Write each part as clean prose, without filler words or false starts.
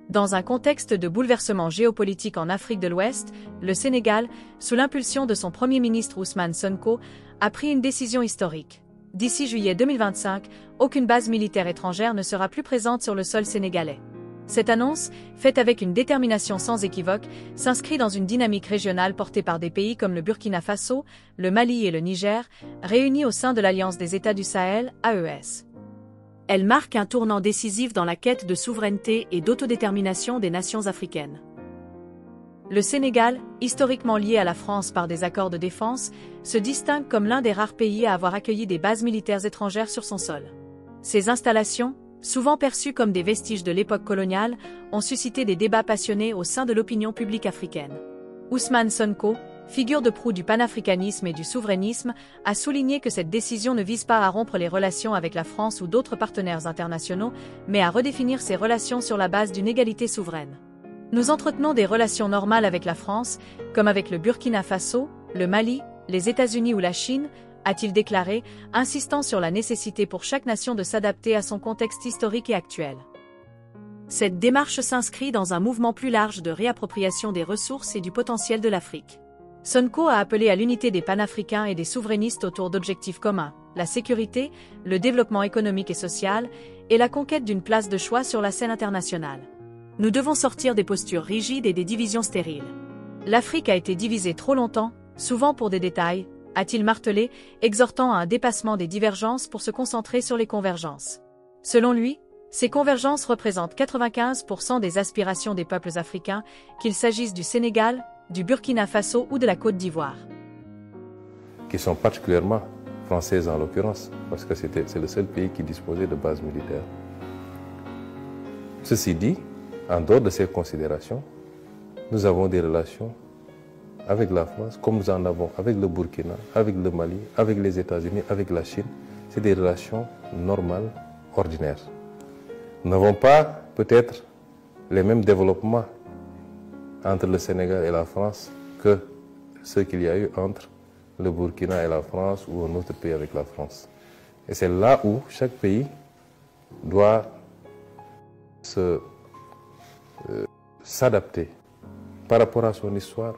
Dans un contexte de bouleversement géopolitique en Afrique de l'Ouest, le Sénégal, sous l'impulsion de son Premier ministre Ousmane Sonko, a pris une décision historique. D'ici juillet 2025, aucune base militaire étrangère ne sera plus présente sur le sol sénégalais. Cette annonce, faite avec une détermination sans équivoque, s'inscrit dans une dynamique régionale portée par des pays comme le Burkina Faso, le Mali et le Niger, réunis au sein de l'Alliance des États du Sahel, AES. Elle marque un tournant décisif dans la quête de souveraineté et d'autodétermination des nations africaines. Le Sénégal, historiquement lié à la France par des accords de défense, se distingue comme l'un des rares pays à avoir accueilli des bases militaires étrangères sur son sol. Ces installations, souvent perçues comme des vestiges de l'époque coloniale, ont suscité des débats passionnés au sein de l'opinion publique africaine. Ousmane Sonko, figure de proue du panafricanisme et du souverainisme, a souligné que cette décision ne vise pas à rompre les relations avec la France ou d'autres partenaires internationaux, mais à redéfinir ces relations sur la base d'une égalité souveraine. Nous entretenons des relations normales avec la France, comme avec le Burkina Faso, le Mali, les États-Unis ou la Chine, a-t-il déclaré, insistant sur la nécessité pour chaque nation de s'adapter à son contexte historique et actuel. Cette démarche s'inscrit dans un mouvement plus large de réappropriation des ressources et du potentiel de l'Afrique. Sonko a appelé à l'unité des panafricains et des souverainistes autour d'objectifs communs, la sécurité, le développement économique et social, et la conquête d'une place de choix sur la scène internationale. Nous devons sortir des postures rigides et des divisions stériles. L'Afrique a été divisée trop longtemps, souvent pour des détails, a-t-il martelé, exhortant à un dépassement des divergences pour se concentrer sur les convergences. Selon lui, ces convergences représentent 95% des aspirations des peuples africains, qu'il s'agisse du Sénégal, du Burkina Faso ou de la Côte d'Ivoire. Qui sont particulièrement françaises en l'occurrence, parce que c'est le seul pays qui disposait de bases militaires. Ceci dit, en dehors de ces considérations, nous avons des relations avec la France, comme nous en avons avec le Burkina, avec le Mali, avec les États-Unis, avec la Chine. C'est des relations normales, ordinaires. Nous n'avons pas peut-être les mêmes développements entre le Sénégal et la France que ceux qu'il y a eu entre le Burkina et la France ou un autre pays avec la France. Et c'est là où chaque pays doit s'adapter par rapport à son histoire.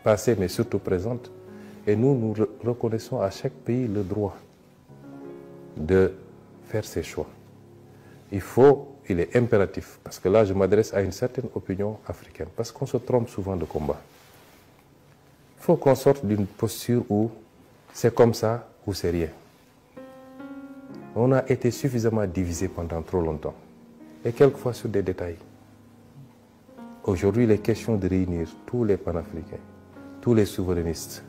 Passée mais surtout présente. Et nous reconnaissons à chaque pays le droit de faire ses choix. Il est impératif, parce que là je m'adresse à une certaine opinion africaine, parce qu'on se trompe souvent de combat. Il faut qu'on sorte d'une posture où c'est comme ça ou c'est rien. On a été suffisamment divisé pendant trop longtemps, et quelquefois sur des détails. Aujourd'hui, il est question de réunir tous les panafricains, tous les souverainistes,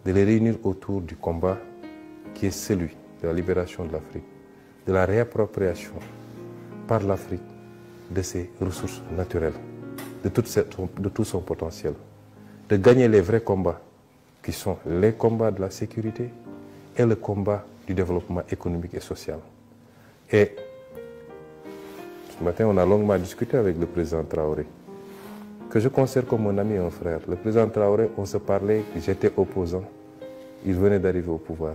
de les réunir autour du combat qui est celui de la libération de l'Afrique, de la réappropriation par l'Afrique de ses ressources naturelles, de tout son potentiel, de gagner les vrais combats, qui sont les combats de la sécurité et le combat du développement économique et social. Et ce matin, on a longuement discuté avec le président Traoré, que je considère comme mon ami et un frère. Le président Traoré, on se parlait, j'étais opposant, il venait d'arriver au pouvoir.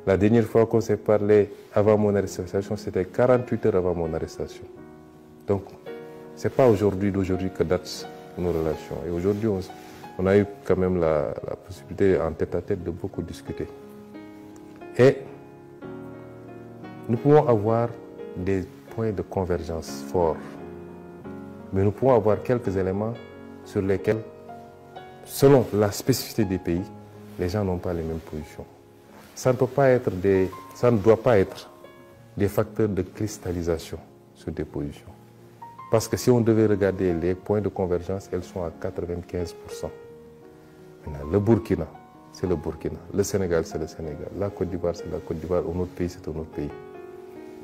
La dernière fois qu'on s'est parlé avant mon arrestation, c'était 48 heures avant mon arrestation. Donc, ce n'est pas d'aujourd'hui que datent nos relations. Et aujourd'hui, on a eu quand même la possibilité en tête-à-tête de beaucoup discuter. Et nous pouvons avoir des points de convergence forts. Mais nous pouvons avoir quelques éléments sur lesquels, selon la spécificité des pays, les gens n'ont pas les mêmes positions. Ça ne doit pas être des facteurs de cristallisation sur des positions. Parce que si on devait regarder les points de convergence, elles sont à 95%. Maintenant, le Burkina, c'est le Burkina. Le Sénégal, c'est le Sénégal. La Côte d'Ivoire, c'est la Côte d'Ivoire. Un autre pays, c'est un autre pays.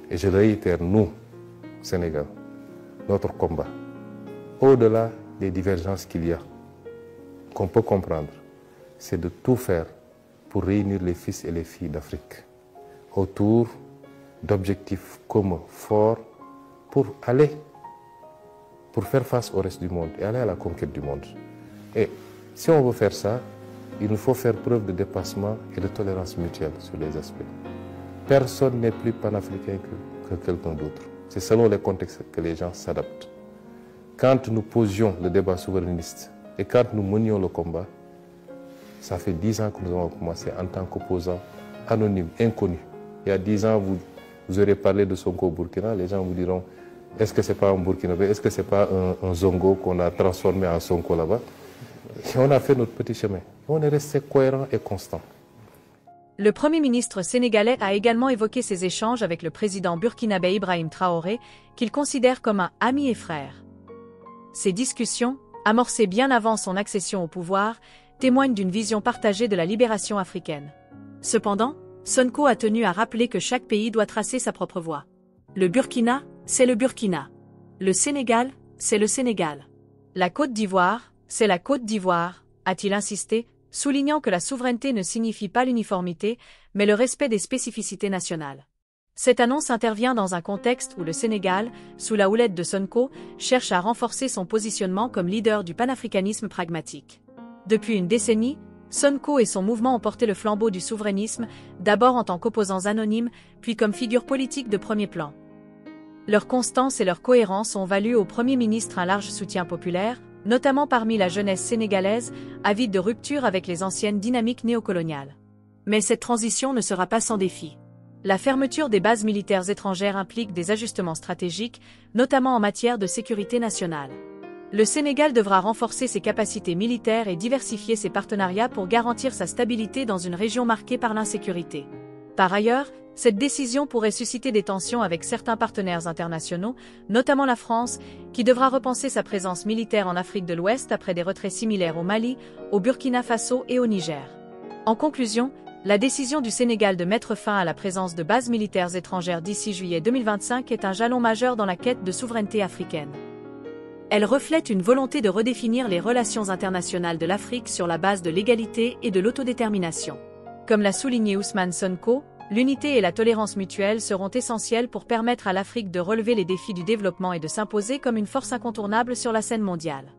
Et je réitère, nous, Sénégal, notre combat, au-delà des divergences qu'il y a, qu'on peut comprendre, c'est de tout faire pour réunir les fils et les filles d'Afrique autour d'objectifs communs, forts, pour faire face au reste du monde et aller à la conquête du monde. Et si on veut faire ça, il nous faut faire preuve de dépassement et de tolérance mutuelle sur les aspects. Personne n'est plus panafricain que quelqu'un d'autre. C'est selon les contextes que les gens s'adaptent. Quand nous posions le débat souverainiste et quand nous menions le combat, ça fait 10 ans que nous avons commencé en tant qu'opposants anonymes, inconnus. Il y a 10 ans, vous aurez parlé de Sonko au Burkina, les gens vous diront, est-ce que ce n'est pas un Burkinabé, est-ce que ce n'est pas un Zongo qu'on a transformé en Sonko là-bas? Et on a fait notre petit chemin. On est resté cohérent et constant. Le Premier ministre sénégalais a également évoqué ses échanges avec le président burkinabé Ibrahim Traoré, qu'il considère comme un ami et frère. Ces discussions, amorcées bien avant son accession au pouvoir, témoignent d'une vision partagée de la libération africaine. Cependant, Sonko a tenu à rappeler que chaque pays doit tracer sa propre voie. Le Burkina, c'est le Burkina. Le Sénégal, c'est le Sénégal. La Côte d'Ivoire, c'est la Côte d'Ivoire, a-t-il insisté, soulignant que la souveraineté ne signifie pas l'uniformité, mais le respect des spécificités nationales. Cette annonce intervient dans un contexte où le Sénégal, sous la houlette de Sonko, cherche à renforcer son positionnement comme leader du panafricanisme pragmatique. Depuis une décennie, Sonko et son mouvement ont porté le flambeau du souverainisme, d'abord en tant qu'opposants anonymes, puis comme figures politiques de premier plan. Leur constance et leur cohérence ont valu au Premier ministre un large soutien populaire, notamment parmi la jeunesse sénégalaise, avide de rupture avec les anciennes dynamiques néocoloniales. Mais cette transition ne sera pas sans défi. La fermeture des bases militaires étrangères implique des ajustements stratégiques, notamment en matière de sécurité nationale. Le Sénégal devra renforcer ses capacités militaires et diversifier ses partenariats pour garantir sa stabilité dans une région marquée par l'insécurité. Par ailleurs, cette décision pourrait susciter des tensions avec certains partenaires internationaux, notamment la France, qui devra repenser sa présence militaire en Afrique de l'Ouest après des retraits similaires au Mali, au Burkina Faso et au Niger. En conclusion, la décision du Sénégal de mettre fin à la présence de bases militaires étrangères d'ici juillet 2025 est un jalon majeur dans la quête de souveraineté africaine. Elle reflète une volonté de redéfinir les relations internationales de l'Afrique sur la base de l'égalité et de l'autodétermination. Comme l'a souligné Ousmane Sonko, l'unité et la tolérance mutuelle seront essentielles pour permettre à l'Afrique de relever les défis du développement et de s'imposer comme une force incontournable sur la scène mondiale.